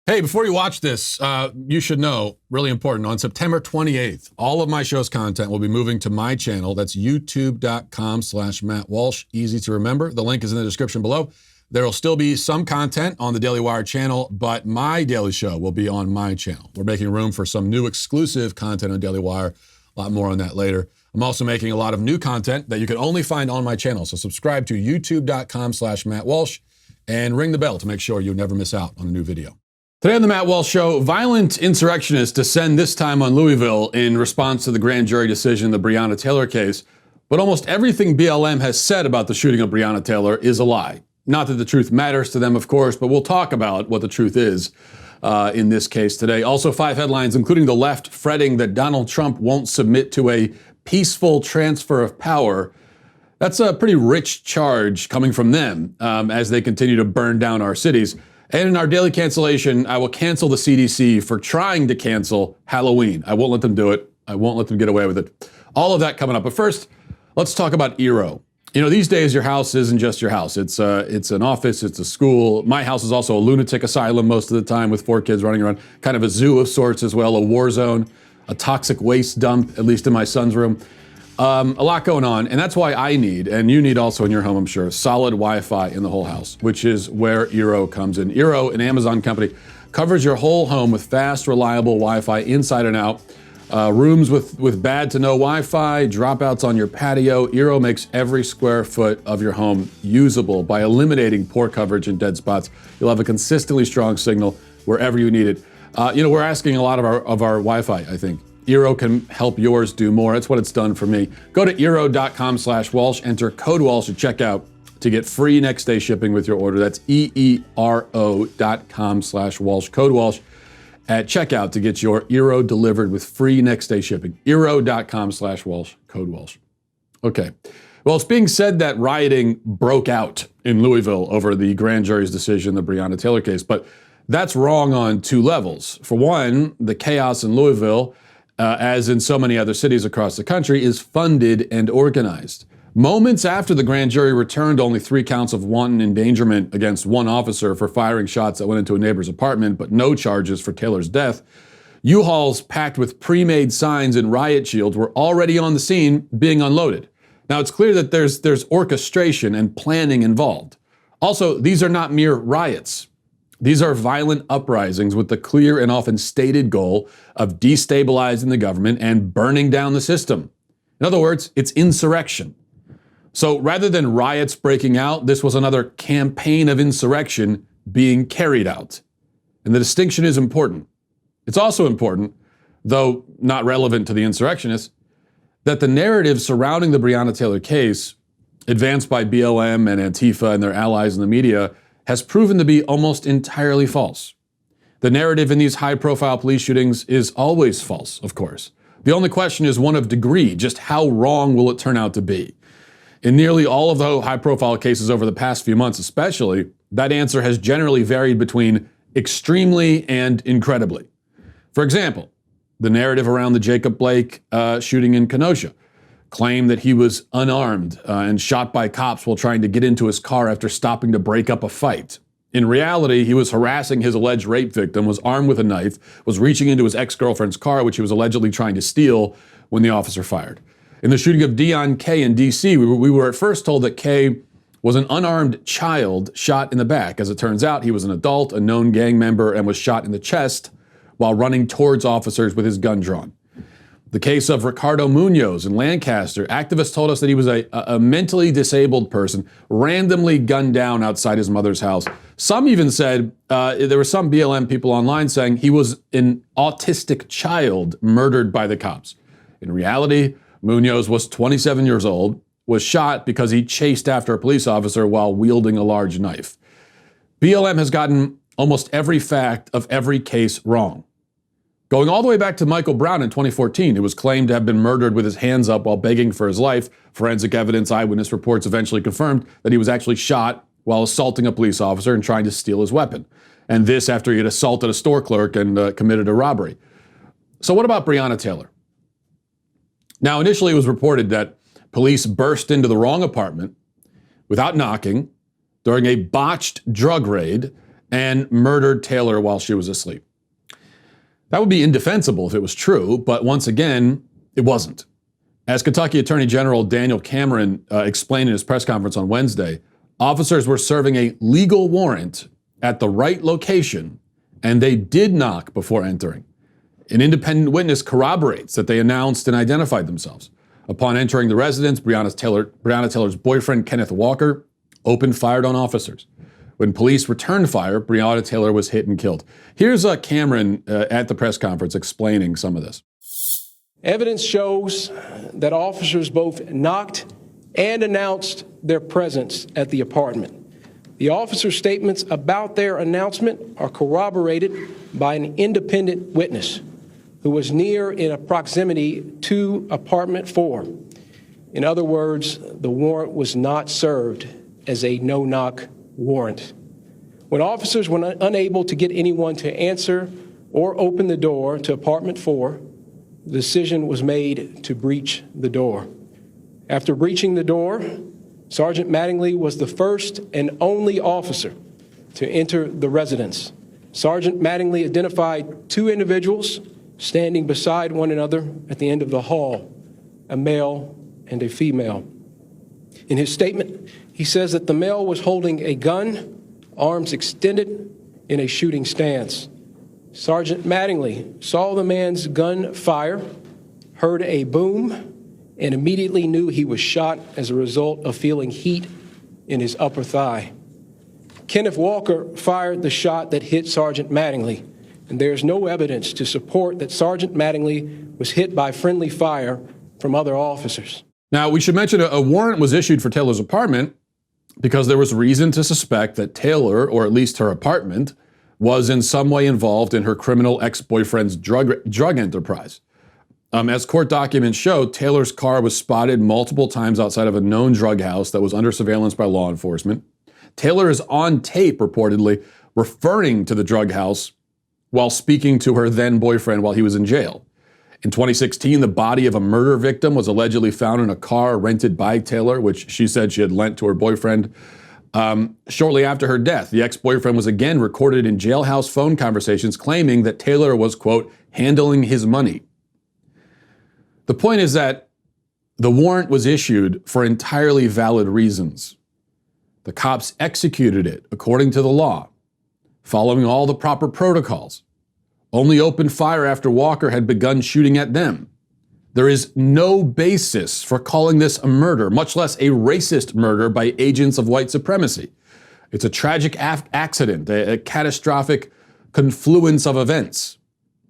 Hey, before you watch this, you should know, really important, on September 28th, all of my show's content will be moving to my channel. That's youtube.com/Matt Walsh. Easy to remember. The link is in the description below. There will still be some content on the Daily Wire channel, but my daily show will be on my channel. We're making room for some new exclusive content on Daily Wire. A lot more on that later. I'm also making a lot of new content that you can only find on my channel. So subscribe to youtube.com/Matt Walsh and ring the bell to make sure you never miss out on a new video. Today on the Matt Walsh Show, violent insurrectionists descend this time on Louisville in response to the grand jury decision in the Breonna Taylor case. But almost everything BLM has said about the shooting of Breonna Taylor is a lie. Not that the truth matters to them, of course, but we'll talk about what the truth is in this case today. Also, 5 headlines, including the left fretting that Donald Trump won't submit to a peaceful transfer of power. That's a pretty rich charge coming from them as they continue to burn down our cities. And in our daily cancellation, I will cancel the CDC for trying to cancel Halloween. I won't let them do it. I won't let them get away with it. All of that coming up. But first, let's talk about Eero. You know, these days, your house isn't just your house. It's an office, it's a school. My house is also a lunatic asylum most of the time with 4 kids running around. Kind of a zoo of sorts as well, a war zone, a toxic waste dump, at least in my son's room. A lot going on, and that's why I need, and you need also in your home, I'm sure, solid Wi-Fi in the whole house, which is where Eero comes in. Eero, an Amazon company, covers your whole home with fast, reliable Wi-Fi inside and out. Rooms with bad to no Wi-Fi, dropouts on your patio. Eero makes every square foot of your home usable by eliminating poor coverage and dead spots. You'll have a consistently strong signal wherever you need it. We're asking a lot of our Wi-Fi, I think. Eero can help yours do more. That's what it's done for me. Go to eero.com/Walsh, enter code Walsh at checkout to get free next day shipping with your order. That's eero.com/Walsh, code Walsh at checkout to get your Eero delivered with free next day shipping. eero.com/Walsh, code Walsh. Okay. Well, it's being said that rioting broke out in Louisville over the grand jury's decision in the Breonna Taylor case, but that's wrong on 2 levels. For one, the chaos in Louisville, as in so many other cities across the country, is funded and organized. Moments after the grand jury returned only 3 counts of wanton endangerment against 1 officer for firing shots that went into a neighbor's apartment, but no charges for Taylor's death, U-Hauls packed with pre-made signs and riot shields were already on the scene being unloaded. Now, it's clear that there's orchestration and planning involved. Also, these are not mere riots. These are violent uprisings with the clear and often stated goal of destabilizing the government and burning down the system. In other words, it's insurrection. So rather than riots breaking out, this was another campaign of insurrection being carried out. And the distinction is important. It's also important, though not relevant to the insurrectionists, that the narrative surrounding the Breonna Taylor case, advanced by BLM and Antifa and their allies in the media, has proven to be almost entirely false. The narrative in these high-profile police shootings is always false, of course. The only question is one of degree. Just how wrong will it turn out to be? In nearly all of the high-profile cases over the past few months especially, that answer has generally varied between extremely and incredibly. For example, the narrative around the Jacob Blake shooting in Kenosha claimed that he was unarmed and shot by cops while trying to get into his car after stopping to break up a fight. In reality, he was harassing his alleged rape victim, was armed with a knife, was reaching into his ex-girlfriend's car, which he was allegedly trying to steal when the officer fired. In the shooting of Deon K in D.C., we were at first told that K was an unarmed child shot in the back. As it turns out, he was an adult, a known gang member, and was shot in the chest while running towards officers with his gun drawn. The case of Ricardo Munoz in Lancaster, activists told us that he was a mentally disabled person randomly gunned down outside his mother's house. Some even said, there were some BLM people online saying he was an autistic child murdered by the cops. In reality, Munoz was 27 years old, was shot because he chased after a police officer while wielding a large knife. BLM has gotten almost every fact of every case wrong. Going all the way back to Michael Brown in 2014, who was claimed to have been murdered with his hands up while begging for his life. Forensic evidence, eyewitness reports eventually confirmed that he was actually shot while assaulting a police officer and trying to steal his weapon. And this after he had assaulted a store clerk and committed a robbery. So what about Breonna Taylor? Now, initially it was reported that police burst into the wrong apartment without knocking during a botched drug raid and murdered Taylor while she was asleep. That would be indefensible if it was true, but once again, it wasn't. As Kentucky Attorney General Daniel Cameron explained in his press conference on Wednesday, officers were serving a legal warrant at the right location, and they did knock before entering. An independent witness corroborates that they announced and identified themselves. Upon entering the residence, Breonna Taylor's boyfriend, Kenneth Walker, opened fire on officers. When police returned fire, Breonna Taylor was hit and killed. Here's Cameron at the press conference explaining some of this. Evidence shows that officers both knocked and announced their presence at the apartment. The officers' statements about their announcement are corroborated by an independent witness who was near in a proximity to apartment 4. In other words, the warrant was not served as a no-knock warrant. When officers were unable to get anyone to answer or open the door to apartment 4, the decision was made to breach the door. After breaching the door, Sergeant Mattingly was the first and only officer to enter the residence. Sergeant Mattingly identified 2 individuals standing beside one another at the end of the hall, a male and a female. In his statement, he says that the male was holding a gun, arms extended, in a shooting stance. Sergeant Mattingly saw the man's gun fire, heard a boom, and immediately knew he was shot as a result of feeling heat in his upper thigh. Kenneth Walker fired the shot that hit Sergeant Mattingly, and there's no evidence to support that Sergeant Mattingly was hit by friendly fire from other officers. Now, we should mention a warrant was issued for Taylor's apartment because there was reason to suspect that Taylor, or at least her apartment, was in some way involved in her criminal ex-boyfriend's drug enterprise. As court documents show, Taylor's car was spotted multiple times outside of a known drug house that was under surveillance by law enforcement. Taylor is on tape, reportedly, referring to the drug house while speaking to her then boyfriend while he was in jail. In 2016, the body of a murder victim was allegedly found in a car rented by Taylor, which she said she had lent to her boyfriend. Shortly after her death, the ex-boyfriend was again recorded in jailhouse phone conversations claiming that Taylor was, quote, handling his money. The point is that the warrant was issued for entirely valid reasons. The cops executed it according to the law, following all the proper protocols. Only opened fire after Walker had begun shooting at them. There is no basis for calling this a murder, much less a racist murder by agents of white supremacy. It's a tragic accident, a catastrophic confluence of events.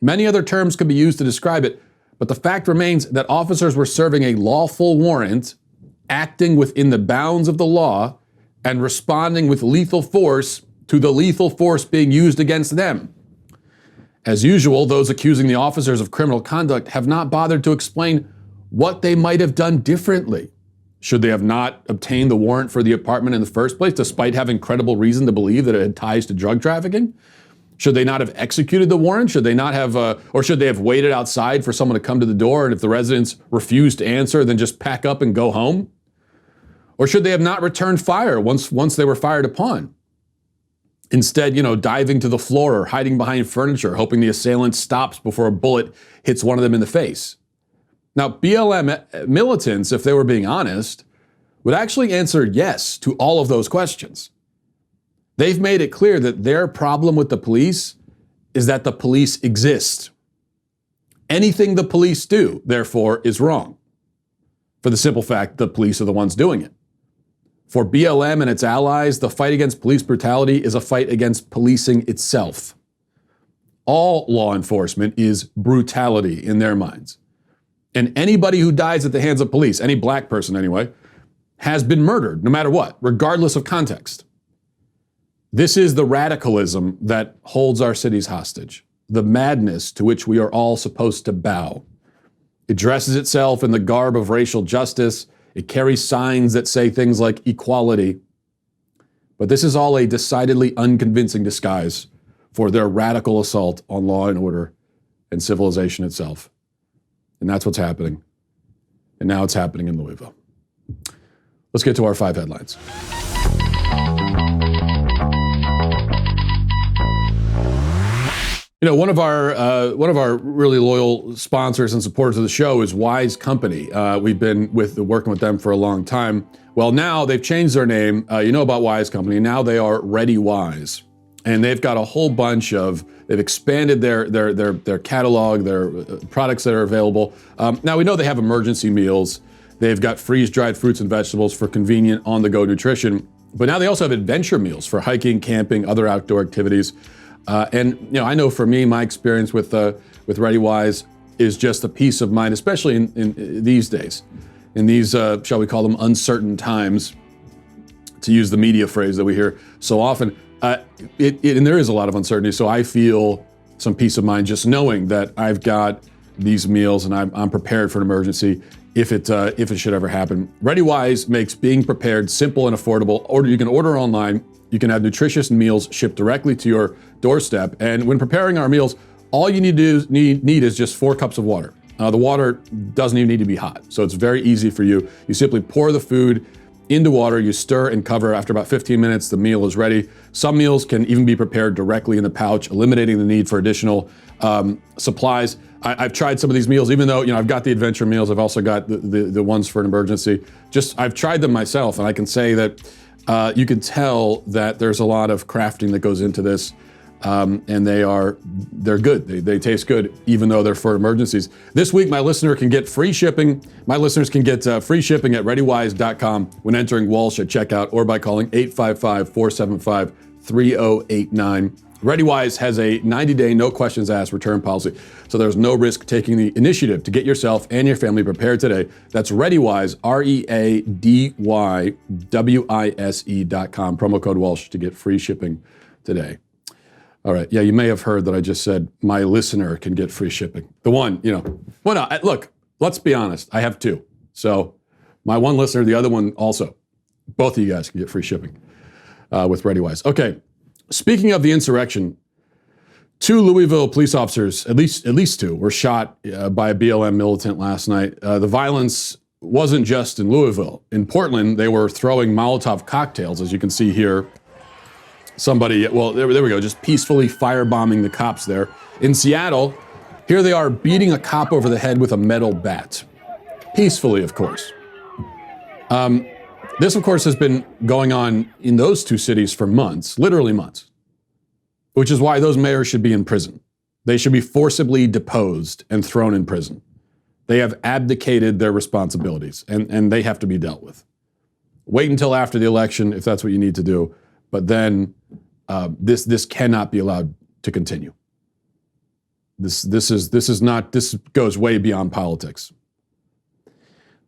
Many other terms could be used to describe it, but the fact remains that officers were serving a lawful warrant, acting within the bounds of the law, and responding with lethal force to the lethal force being used against them. As usual, those accusing the officers of criminal conduct have not bothered to explain what they might have done differently. Should they have not obtained the warrant for the apartment in the first place, despite having credible reason to believe that it had ties to drug trafficking? Should they not have executed the warrant? Should they not have, or should they have waited outside for someone to come to the door, and if the residents refused to answer, then just pack up and go home? Or should they have not returned fire once they were fired upon? Instead, diving to the floor or hiding behind furniture, hoping the assailant stops before a bullet hits one of them in the face. Now, BLM militants, if they were being honest, would actually answer yes to all of those questions. They've made it clear that their problem with the police is that the police exist. Anything the police do, therefore, is wrong. For the simple fact the police are the ones doing it. For BLM and its allies, the fight against police brutality is a fight against policing itself. All law enforcement is brutality in their minds. And anybody who dies at the hands of police, any black person anyway, has been murdered, no matter what, regardless of context. This is the radicalism that holds our cities hostage, the madness to which we are all supposed to bow. It dresses itself in the garb of racial justice. It carries signs that say things like equality. But this is all a decidedly unconvincing disguise for their radical assault on law and order and civilization itself. And that's what's happening. And now it's happening in Louisville. Let's get to our 5 headlines. One of our really loyal sponsors and supporters of the show is Wise Company. We've been working with them for a long time. Well, now they've changed their name. You know about Wise Company. Now they are Ready Wise, and they've got a whole bunch of. They've expanded their catalog, their products that are available. Now we know they have emergency meals. They've got freeze-dried fruits and vegetables for convenient on-the-go nutrition. But now they also have adventure meals for hiking, camping, other outdoor activities. And I know for me, my experience with Ready Wise is just a peace of mind, especially in these days, in these shall we call them uncertain times, to use the media phrase that we hear so often. And there is a lot of uncertainty, so I feel some peace of mind just knowing that I've got these meals and I'm prepared for an emergency if it should ever happen. Ready Wise makes being prepared simple and affordable. You can order online. You can have nutritious meals shipped directly to your doorstep. And when preparing our meals, all you need is just 4 cups of water. The water doesn't even need to be hot, so it's very easy for you. You simply pour the food into water, you stir and cover. After about 15 minutes, the meal is ready. Some meals can even be prepared directly in the pouch, eliminating the need for additional supplies. I've tried some of these meals, even though I've got the adventure meals. I've also got the ones for an emergency. I've tried them myself, and I can say that you can tell that there's a lot of crafting that goes into this. And they're good. They taste good, even though they're for emergencies. This week, my listener can get free shipping. My listeners can get free shipping at ReadyWise.com when entering Walsh at checkout or by calling 855-475-3089. ReadyWise has a 90-day, no questions asked return policy, so there's no risk taking the initiative to get yourself and your family prepared today. That's ReadyWise, ReadyWise.com, promo code Walsh to get free shipping today. All right. Yeah, you may have heard that I just said my listener can get free shipping. The one, Well, no, look, let's be honest. I have 2. So my one listener, the other one also. Both of you guys can get free shipping with ReadyWise. Okay. Speaking of the insurrection, 2 Louisville police officers, at least 2, were shot by a BLM militant last night. The violence wasn't just in Louisville. In Portland, they were throwing Molotov cocktails, as you can see here. Somebody, there we go, just peacefully firebombing the cops there. In Seattle, here they are beating a cop over the head with a metal bat. Peacefully, of course. This, of course, has been going on in those 2 cities for months, literally months, which is why those mayors should be in prison. They should be forcibly deposed and thrown in prison. They have abdicated their responsibilities, and they have to be dealt with. Wait until after the election if that's what you need to do. But then this cannot be allowed to continue. This goes way beyond politics.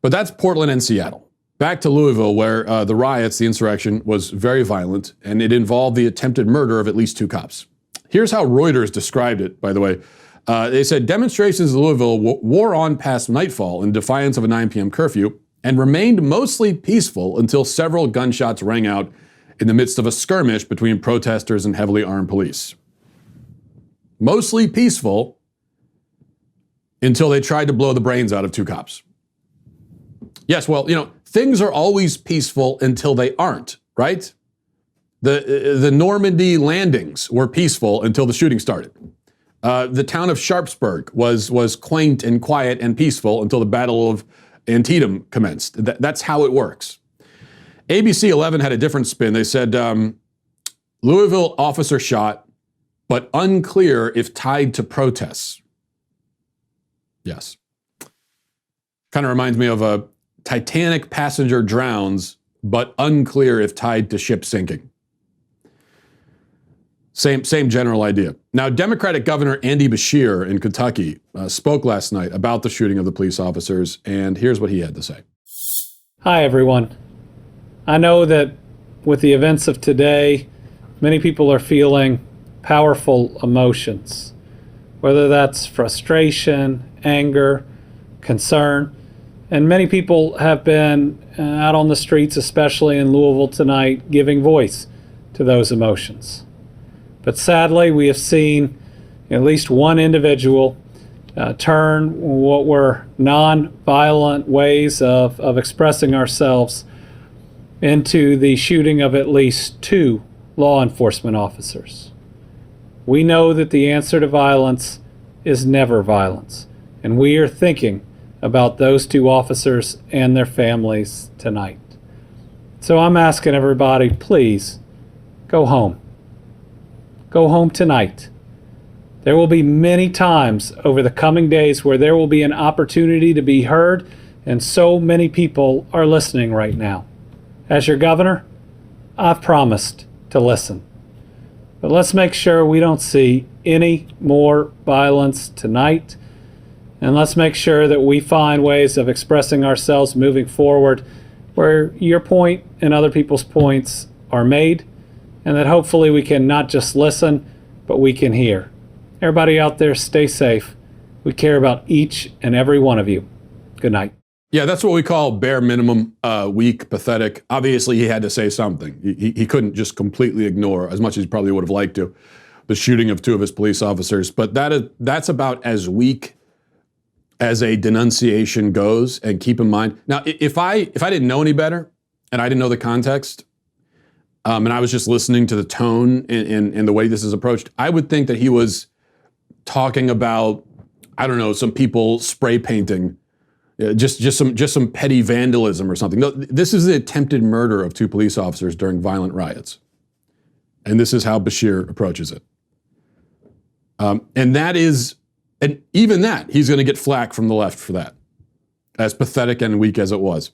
But that's Portland and Seattle. Back to Louisville, where the riots, the insurrection, was very violent, and it involved the attempted murder of at least 2 cops. Here's how Reuters described it, by the way. They said demonstrations in Louisville wore on past nightfall in defiance of a 9 p.m. curfew and remained mostly peaceful until several gunshots rang out in the midst of a skirmish between protesters and heavily armed police. Mostly peaceful until they tried to blow the brains out of 2 cops. Yes, well, things are always peaceful until they aren't, right? The Normandy landings were peaceful until the shooting started. The town of Sharpsburg was quaint and quiet and peaceful until the Battle of Antietam commenced. That's how it works. ABC 11 had a different spin. They said, Louisville officer shot, but unclear if tied to protests. Yes. Kind of reminds me of a Titanic passenger drowns, but unclear if tied to ship sinking. Same general idea. Now, Democratic Governor Andy Beshear in Kentucky spoke last night about the shooting of the police officers, and here's what he had to say. Hi, everyone. I know that with the events of today, many people are feeling powerful emotions, whether that's frustration, anger, concern, and many people have been out on the streets, especially in Louisville tonight, giving voice to those emotions. But sadly, we have seen at least one individual turn what were non-violent ways of expressing ourselves into the shooting of at least 2 law enforcement officers. We know that the answer to violence is never violence, and we are thinking about those two officers and their families tonight. So I'm asking everybody, please, go home. Go home tonight. There will be many times over the coming days where there will be an opportunity to be heard, and so many people are listening right now. As your governor, I've promised to listen. But let's make sure we don't see any more violence tonight, and let's make sure that we find ways of expressing ourselves moving forward where your point and other people's points are made, and that hopefully we can not just listen, but we can hear. Everybody out there, stay safe. We care about each and every one of you. Good night. Yeah, that's what we call bare minimum, weak, pathetic. Obviously, he had to say something. He couldn't just completely ignore, as much as he probably would have liked to, the shooting of two of his police officers. But that's about as weak as a denunciation goes. And keep in mind, now, if I didn't know any better, and I didn't know the context, and I was just listening to the tone and the way this is approached, I would think that he was talking about, I don't know, some people spray painting, just some petty vandalism or something. No, this is the attempted murder of two police officers during violent riots. And this is how Bashir approaches it. And even that, he's going to get flack from the left for that, as pathetic and weak as it was.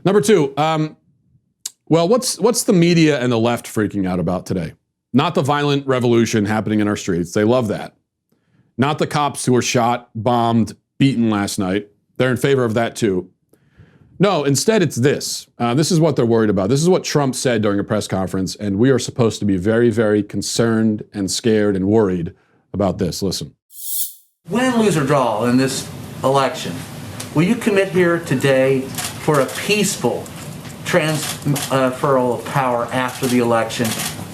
Number two, well, what's the media and the left freaking out about today? Not the violent revolution happening in our streets. They love that. Not the cops who were shot, bombed, beaten last night. They're in favor of that too. No, instead it's this. This is what they're worried about. This is what Trump said during a press conference, and we are supposed to be very, very concerned and scared and worried about this. Listen. Win, lose, or draw in this election, will you commit here today for a peaceful transferal of power after the election?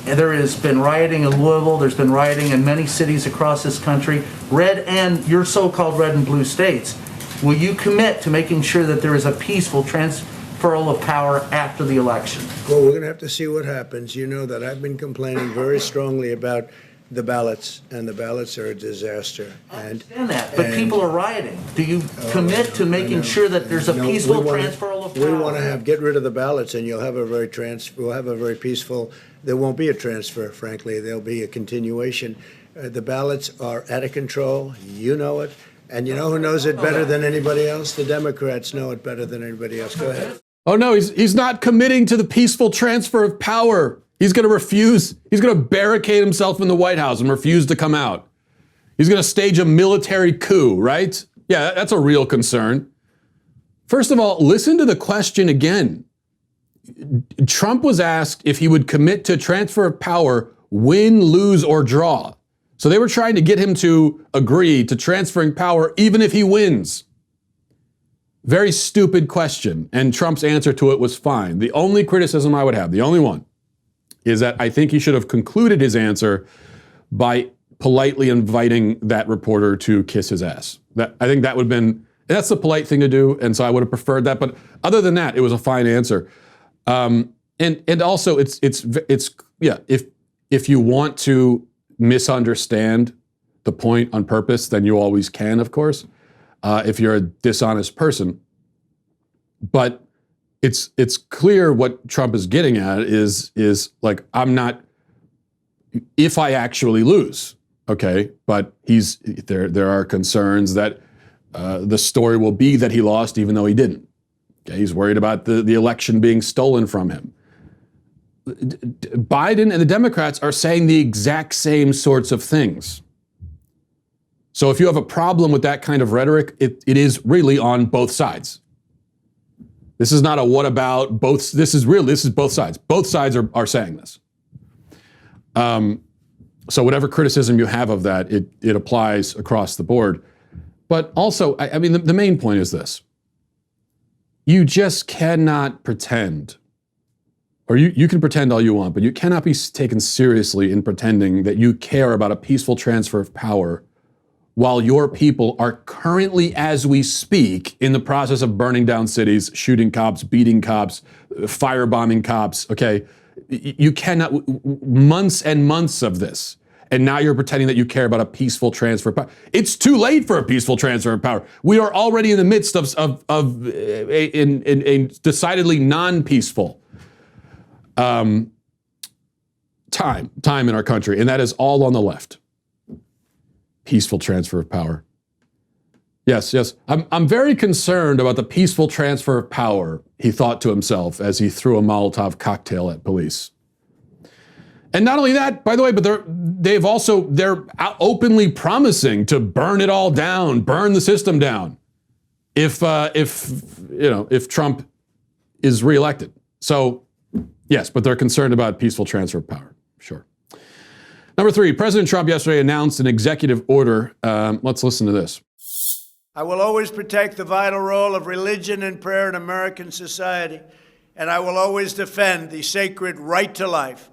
And there has been rioting in Louisville, there's been rioting in many cities across this country, red and your so-called red and blue states. Will you commit to making sure that there is a peaceful transferal of power after the election? Well, we're going to have to see what happens. You know that I've been complaining very strongly about the ballots, and the ballots are a disaster. I understand that, but people are rioting. Do you commit to making sure that there's a peaceful transferal of power? We want to get rid of the ballots, and we'll have a very peaceful. There won't be a transfer, frankly. There'll be a continuation. The ballots are out of control. You know it, and you know who knows it better than anybody else? The Democrats know it better than anybody else. Go ahead. Oh no, he's not committing to the peaceful transfer of power. He's going to refuse. He's going to barricade himself in the White House and refuse to come out. He's going to stage a military coup, right? Yeah, that's a real concern. First of all, listen to the question again. Trump was asked if he would commit to transfer of power, win, lose, or draw. So they were trying to get him to agree to transferring power even if he wins. Very stupid question. And Trump's answer to it was fine. The only criticism I would have, the only one, is that I think he should have concluded his answer by politely inviting that reporter to kiss his ass. I think that would have been, that's the polite thing to do, and so I would have preferred that. But other than that, it was a fine answer. And also, it's if you want to misunderstand the point on purpose, then you always can, of course, if you're a dishonest person. But it's clear what Trump is getting at is like, I'm not, if I actually lose, okay, but there are concerns that the story will be that he lost even though he didn't. Okay, he's worried about the election being stolen from him. Biden and the Democrats are saying the exact same sorts of things. So if you have a problem with that kind of rhetoric, it is really on both sides. This is not a what about both. This is both sides. Both sides are saying this. So whatever criticism you have of that, it applies across the board. But also, I mean, the main point is this. You just cannot pretend, or you can pretend all you want, but you cannot be taken seriously in pretending that you care about a peaceful transfer of power while your people are currently, as we speak, in the process of burning down cities, shooting cops, beating cops, firebombing cops, okay? You cannot, months and months of this. And now you're pretending that you care about a peaceful transfer of power. It's too late for a peaceful transfer of power. We are already in the midst of a decidedly non-peaceful time in our country, and that is all on the left. Peaceful transfer of power. Yes. I'm very concerned about the peaceful transfer of power, he thought to himself as he threw a Molotov cocktail at police. And not only that, by the way, but they're openly promising to burn it all down, burn the system down, if Trump is reelected. So yes, but they're concerned about peaceful transfer of power. Sure. Number 3, President Trump yesterday announced an executive order. Let's listen to this. I will always protect the vital role of religion and prayer in American society, and I will always defend the sacred right to life.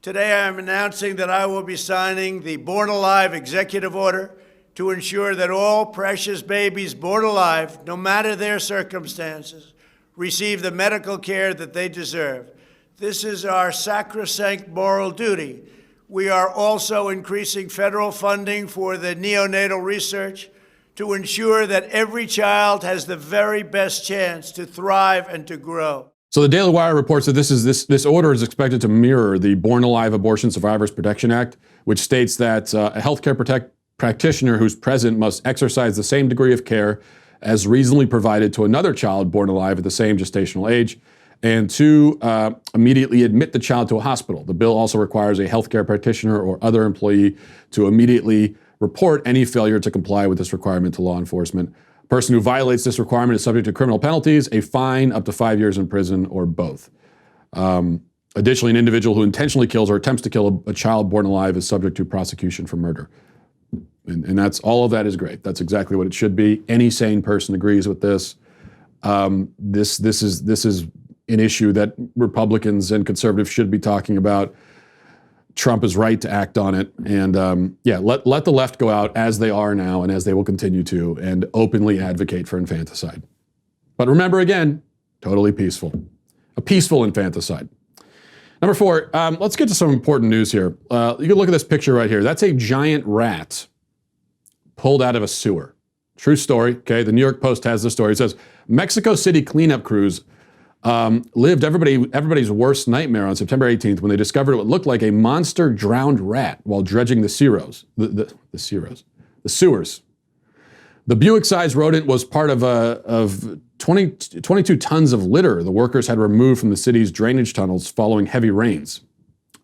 Today, I am announcing that I will be signing the Born Alive executive order to ensure that all precious babies born alive, no matter their circumstances, receive the medical care that they deserve. This is our sacrosanct moral duty. We are also increasing federal funding for the neonatal research to ensure that every child has the very best chance to thrive and to grow. So the Daily Wire reports that this order is expected to mirror the Born Alive Abortion Survivors Protection Act, which states that a healthcare practitioner who's present must exercise the same degree of care as reasonably provided to another child born alive at the same gestational age, and to immediately admit the child to a hospital. The bill also requires a healthcare practitioner or other employee to immediately report any failure to comply with this requirement to law enforcement. A person who violates this requirement is subject to criminal penalties, a fine, up to 5 years in prison, or both. Additionally, an individual who intentionally kills or attempts to kill a child born alive is subject to prosecution for murder. And that's all of that is great. That's exactly what it should be. Any sane person agrees with this. This is an issue that Republicans and conservatives should be talking about. Trump is right to act on it. And let the left go out as they are now and as they will continue to, and openly advocate for infanticide. But remember, again, totally peaceful. A peaceful infanticide. Number 4, let's get to some important news here. You can look at this picture right here. That's a giant rat pulled out of a sewer. True story, okay? The New York Post has this story. It says, Mexico City cleanup crews lived everybody's worst nightmare on September 18th when they discovered what looked like a monster drowned rat while dredging the sewers. The Buick-sized rodent was part of 22 tons of litter the workers had removed from the city's drainage tunnels following heavy rains.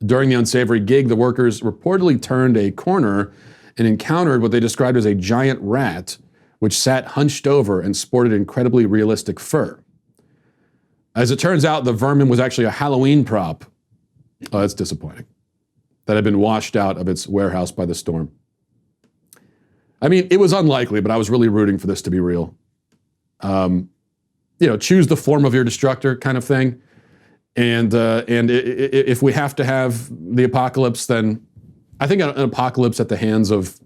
During the unsavory gig, the workers reportedly turned a corner and encountered what they described as a giant rat, which sat hunched over and sported incredibly realistic fur. As it turns out, the vermin was actually a Halloween prop. Oh, that's disappointing. That had been washed out of its warehouse by the storm. I mean, it was unlikely, but I was really rooting for this to be real. Choose the form of your destructor kind of thing. And if we have to have the apocalypse, then I think an apocalypse at the hands of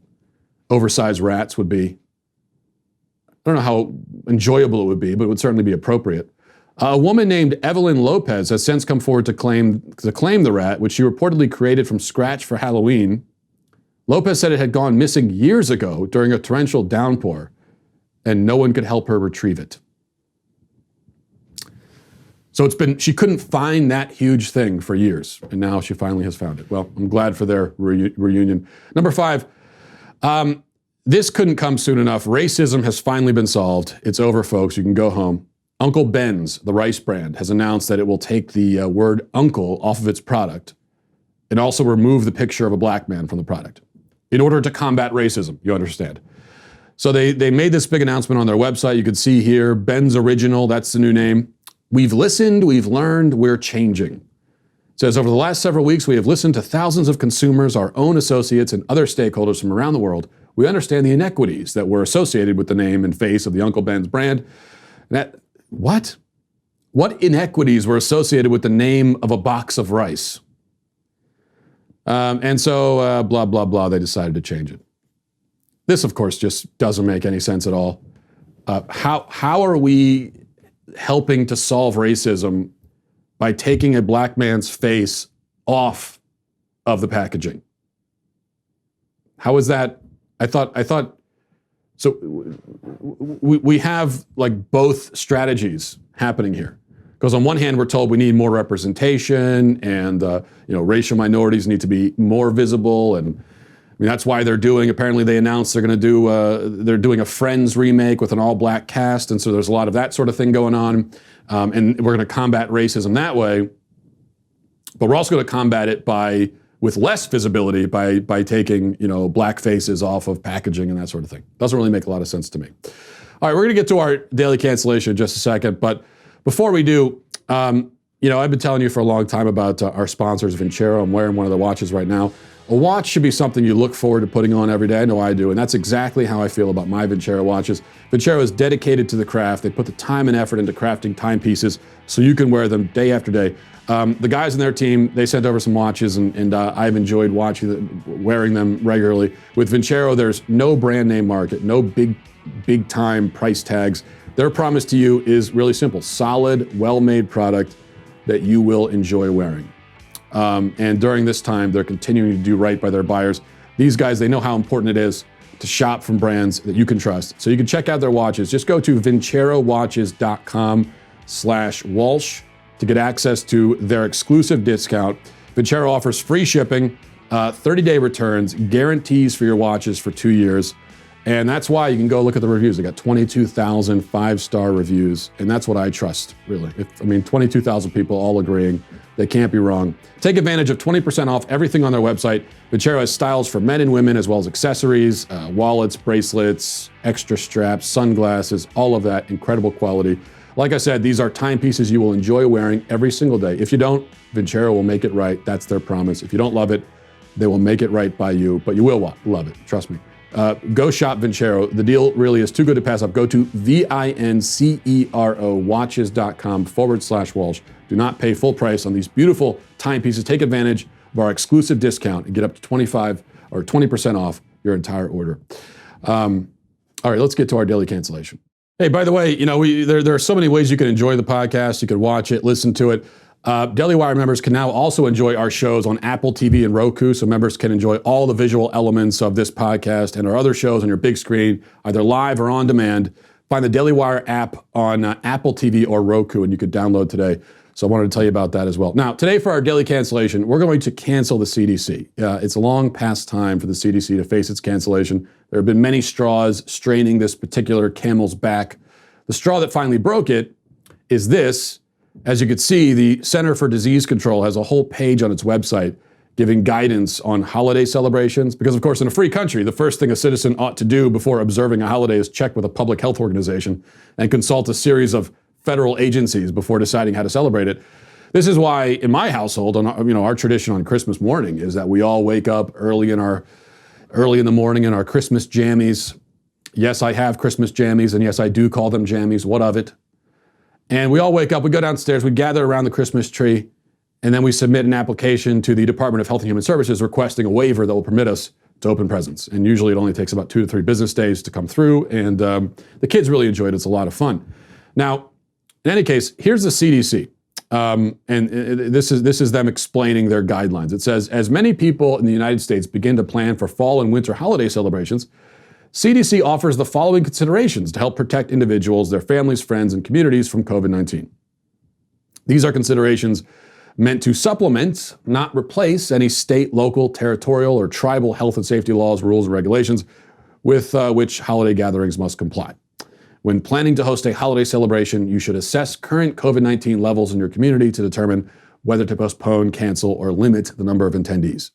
oversized rats would be, I don't know how enjoyable it would be, but it would certainly be appropriate. A woman named Evelyn Lopez has since come forward to claim the rat, which she reportedly created from scratch for Halloween. Lopez said it had gone missing years ago during a torrential downpour, and no one could help her retrieve it. So she couldn't find that huge thing for years, and now she finally has found it. Well, I'm glad for their reunion. Number 5, this couldn't come soon enough. Racism has finally been solved. It's over, folks. You can go home. Uncle Ben's, the rice brand, has announced that it will take the word uncle off of its product and also remove the picture of a black man from the product in order to combat racism, you understand. So they made this big announcement on their website. You can see here, Ben's Original, that's the new name. We've listened, we've learned, we're changing. It says, over the last several weeks, we have listened to thousands of consumers, our own associates, and other stakeholders from around the world. We understand the inequities that were associated with the name and face of the Uncle Ben's brand. What? What inequities were associated with the name of a box of rice? And so, blah, blah, blah, they decided to change it. This, of course, just doesn't make any sense at all. How are we helping to solve racism by taking a black man's face off of the packaging? How is that? I thought, so we have like both strategies happening here. Because on one hand, we're told we need more representation and, racial minorities need to be more visible. And I mean, that's why apparently they announced they're doing a Friends remake with an all-black cast. And so there's a lot of that sort of thing going on. And we're going to combat racism that way. But we're also going to combat it with less visibility by taking, black faces off of packaging and that sort of thing. Doesn't really make a lot of sense to me. All right, we're going to get to our daily cancellation in just a second. But before we do, I've been telling you for a long time about our sponsors, Vincero. I'm wearing one of the watches right now. A watch should be something you look forward to putting on every day. I know I do, and that's exactly how I feel about my Vincero watches. Vincero is dedicated to the craft. They put the time and effort into crafting timepieces so you can wear them day after day. The guys in their team, they sent over some watches, and I've enjoyed wearing them regularly. With Vincero, there's no brand name market, no big time price tags. Their promise to you is really simple: solid, well-made product that you will enjoy wearing. And during this time, they're continuing to do right by their buyers. These guys, they know how important it is to shop from brands that you can trust. So you can check out their watches. Just go to vincerowatches.com/Walsh to get access to their exclusive discount. Vincero offers free shipping, 30-day returns, guarantees for your watches for 2 years. And that's why you can go look at the reviews. They got 22,000 five-star reviews, and that's what I trust, really. 22,000 people all agreeing. They can't be wrong. Take advantage of 20% off everything on their website. Vincero has styles for men and women, as well as accessories, wallets, bracelets, extra straps, sunglasses, all of that, incredible quality. Like I said, these are timepieces you will enjoy wearing every single day. If you don't, Vincero will make it right. That's their promise. If you don't love it, they will make it right by you, but you will love it, trust me. Go shop Vincero. The deal really is too good to pass up. Go to vincerowatches.com/Walsh. Do not pay full price on these beautiful timepieces. Take advantage of our exclusive discount and get up to 25 or 20% off your entire order. All right, let's get to our daily cancellation. Hey, by the way, there are so many ways you can enjoy the podcast. You can watch it, listen to it. Daily Wire members can now also enjoy our shows on Apple TV and Roku, so members can enjoy all the visual elements of this podcast and our other shows on your big screen, either live or on demand. Find the Daily Wire app on Apple TV or Roku, and you could download today. So I wanted to tell you about that as well. Now, today for our daily cancellation, we're going to cancel the CDC. It's a long past time for the CDC to face its cancellation. There have been many straws straining this particular camel's back. The straw that finally broke it is this. As you can see, the Center for Disease Control has a whole page on its website giving guidance on holiday celebrations. Because, of course, in a free country, the first thing a citizen ought to do before observing a holiday is check with a public health organization and consult a series of federal agencies before deciding how to celebrate it. This is why, in my household, our tradition on Christmas morning is that we all wake up early in the morning in our Christmas jammies. Yes, I have Christmas jammies, and yes, I do call them jammies. What of it? And we all wake up, we go downstairs, we gather around the Christmas tree, and then we submit an application to the Department of Health and Human Services requesting a waiver that will permit us to open presents. And usually it only takes about 2 to 3 business days to come through, and the kids really enjoy it. It's a lot of fun. Now, in any case, here's the CDC. And this is them explaining their guidelines. It says, as many people in the United States begin to plan for fall and winter holiday celebrations, CDC offers the following considerations to help protect individuals, their families, friends, and communities from COVID-19. These are considerations meant to supplement, not replace, any state, local, territorial, or tribal health and safety laws, rules, and regulations with which holiday gatherings must comply. When planning to host a holiday celebration, you should assess current COVID-19 levels in your community to determine whether to postpone, cancel, or limit the number of attendees.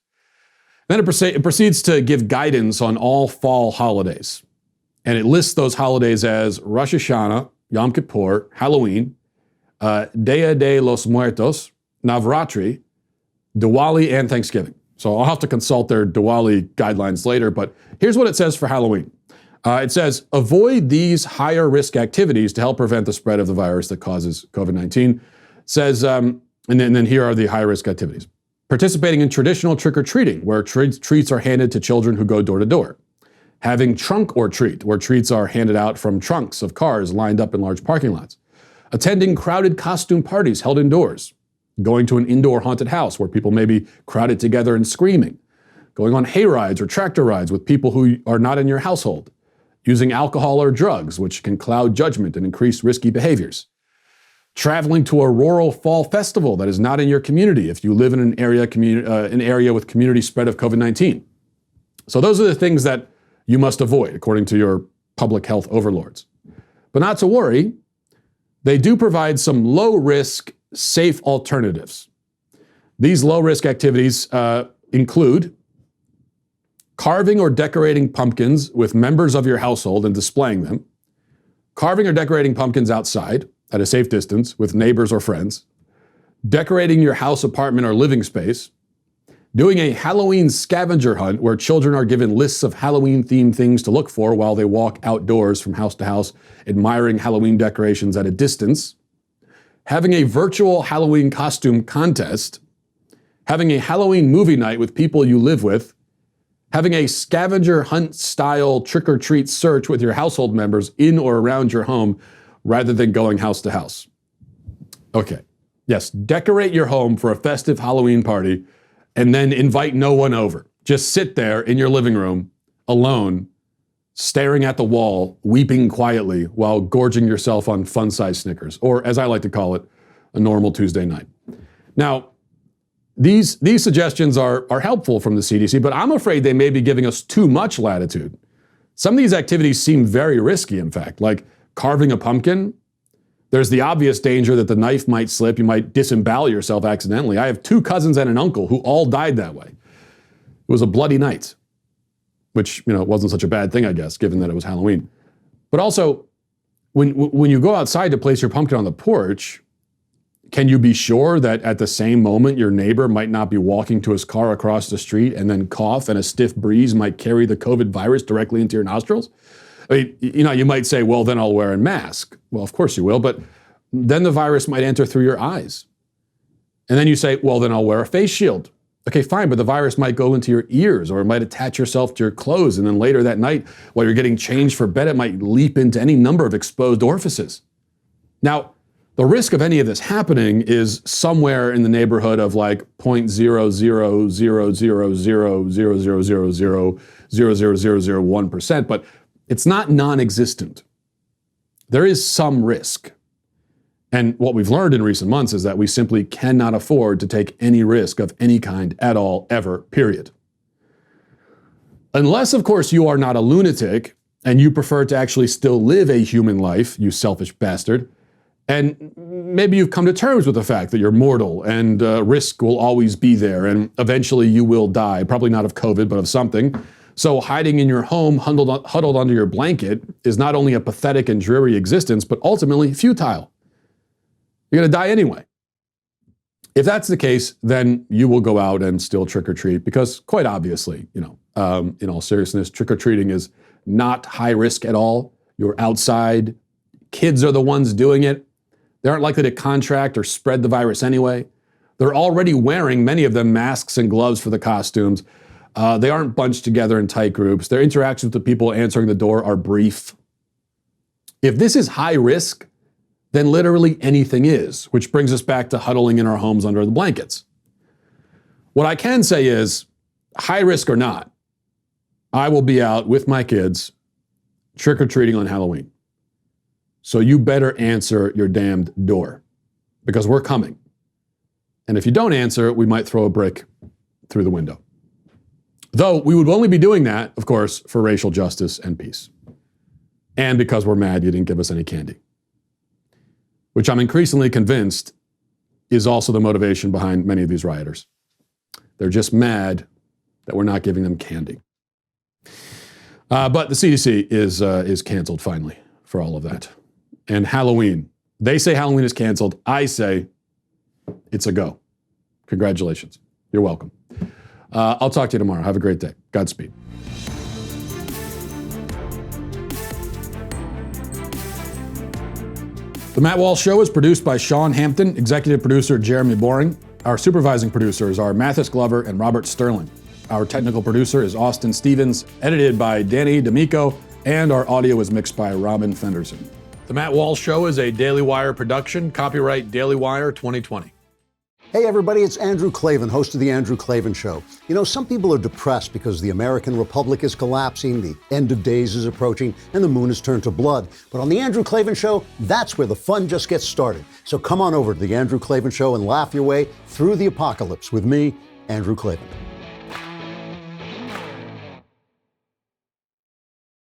Then it proceeds to give guidance on all fall holidays. And it lists those holidays as Rosh Hashanah, Yom Kippur, Halloween, Dia de los Muertos, Navratri, Diwali, and Thanksgiving. So I'll have to consult their Diwali guidelines later, but here's what it says for Halloween. It says, avoid these higher risk activities to help prevent the spread of the virus that causes COVID-19. It says, and then here are the high risk activities. Participating in traditional trick-or-treating, where treats are handed to children who go door to door. Having trunk or treat, where treats are handed out from trunks of cars lined up in large parking lots. Attending crowded costume parties held indoors. Going to an indoor haunted house where people may be crowded together and screaming. going on hay rides or tractor rides with people who are not in your household, using alcohol or drugs, which can cloud judgment and increase risky behaviors, traveling to a rural fall festival that is not in your community if you live in an area with community spread of COVID-19. So those are the things that you must avoid, according to your public health overlords. But not to worry, they do provide some low-risk, safe alternatives. These low-risk activities include carving or decorating pumpkins with members of your household and displaying them, carving or decorating pumpkins outside at a safe distance with neighbors or friends, decorating your house, apartment, or living space, doing a Halloween scavenger hunt where children are given lists of Halloween-themed things to look for while they walk outdoors from house to house, admiring Halloween decorations at a distance, having a virtual Halloween costume contest, having a Halloween movie night with people you live with, having a scavenger hunt-style trick-or-treat search with your household members in or around your home rather than going house to house. Okay, yes, decorate your home for a festive Halloween party and then invite no one over. Just sit there in your living room, alone, staring at the wall, weeping quietly while gorging yourself on fun-sized Snickers, or as I like to call it, a normal Tuesday night. Now, these suggestions are helpful from the CDC, but I'm afraid they may be giving us too much latitude. Some of these activities seem very risky, in fact, like carving a pumpkin. There's the obvious danger that the knife might slip. You might disembowel yourself accidentally. I have 2 cousins and an uncle who all died that way. It was a bloody night, which, wasn't such a bad thing, I guess, given that it was Halloween. But also, when you go outside to place your pumpkin on the porch, can you be sure that at the same moment your neighbor might not be walking to his car across the street and then cough and a stiff breeze might carry the COVID virus directly into your nostrils? I mean, you might say, well, then I'll wear a mask. Well, of course you will, but then the virus might enter through your eyes. And then you say, well, then I'll wear a face shield. Okay, fine, but the virus might go into your ears or it might attach yourself to your clothes. And then later that night, while you're getting changed for bed, it might leap into any number of exposed orifices. Now, the risk of any of this happening is somewhere in the neighborhood of like 0.00000000000000001%, but it's not non-existent. There is some risk. And what we've learned in recent months is that we simply cannot afford to take any risk of any kind at all, ever, period. Unless, of course, you are not a lunatic and you prefer to actually still live a human life, you selfish bastard, and maybe you've come to terms with the fact that you're mortal and risk will always be there and eventually you will die, probably not of COVID, but of something. So hiding in your home, huddled under your blanket, is not only a pathetic and dreary existence, but ultimately futile. You're going to die anyway. If that's the case, then you will go out and still trick-or-treat because, quite obviously, in all seriousness, trick-or-treating is not high risk at all. You're outside. Kids are the ones doing it. They aren't likely to contract or spread the virus anyway. They're already wearing, many of them, masks and gloves for the costumes. They aren't bunched together in tight groups. Their interactions with the people answering the door are brief. If this is high risk, then literally anything is, which brings us back to huddling in our homes under the blankets. What I can say is, high risk or not, I will be out with my kids trick-or-treating on Halloween. So you better answer your damned door, because we're coming. And if you don't answer, we might throw a brick through the window. Though we would only be doing that, of course, for racial justice and peace. And because we're mad you didn't give us any candy. Which I'm increasingly convinced is also the motivation behind many of these rioters. They're just mad that we're not giving them candy. But the CDC is canceled finally for all of that. And Halloween, they say Halloween is canceled. I say it's a go. Congratulations. You're welcome. I'll talk to you tomorrow. Have a great day. Godspeed. The Matt Walsh Show is produced by Sean Hampton, executive producer Jeremy Boring. Our supervising producers are Mathis Glover and Robert Sterling. Our technical producer is Austin Stevens, edited by Danny D'Amico, and our audio is mixed by Robin Fenderson. The Matt Walsh Show is a Daily Wire production, copyright Daily Wire 2020. Hey everybody, it's Andrew Klavan, host of The Andrew Klavan Show. You know, some people are depressed because the American Republic is collapsing, the end of days is approaching, and the moon has turned to blood. But on The Andrew Klavan Show, that's where the fun just gets started. So come on over to The Andrew Klavan Show and laugh your way through the apocalypse with me, Andrew Klavan.